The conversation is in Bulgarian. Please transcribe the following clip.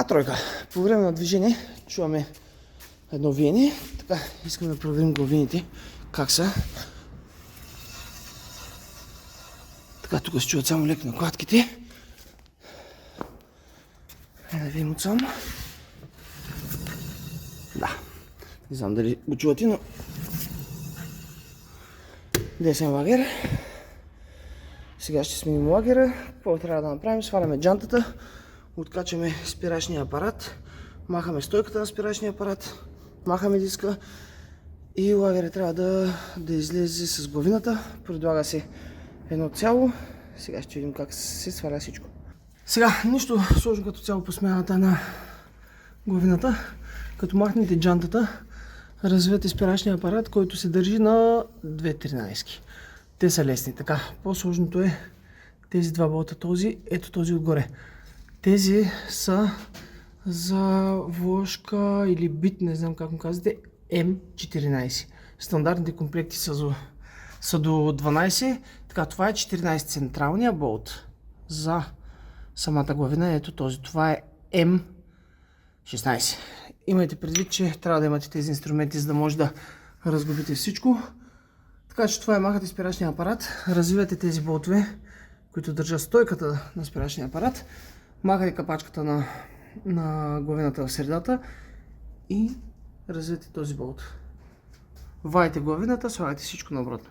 тройка. По време на движение чуваме едно виене. Така, искам да проверим главините как са. Така, тук се чуват само леко накладките. Да видим отсам. Да. Не знам дали го чувате, но десен лагер. Сега ще сменим лагера. Какво трябва да направим? Сваляме джантата, откачаме спирачния апарат, махаме стойката на спирачния апарат, махаме диска и лагерът трябва да излезе с главината. Предлага се едно цяло. Сега ще видим как се сваля всичко. Сега, нищо сложно като цяло по смяната на главината. Като махнете джантата, развивате спирачния апарат, който се държи на 2.13. Те са лесни. Така, по-сложното е тези два болта, ето този отгоре. Тези са за вложка или бит, не знам как му казвате, М14. Стандартните комплекти са до 12. Така, това е 14 централния болт за самата главина. Ето този. Това е М16. Имайте предвид, че трябва да имате тези инструменти, за да може да разглобите всичко. Така че това е, махате спирачния апарат, развивате тези болтове, които държат стойката на спирачния апарат, махате капачката на главината в средата и развивате този болт. Вадите главината, слагате всичко наобратно.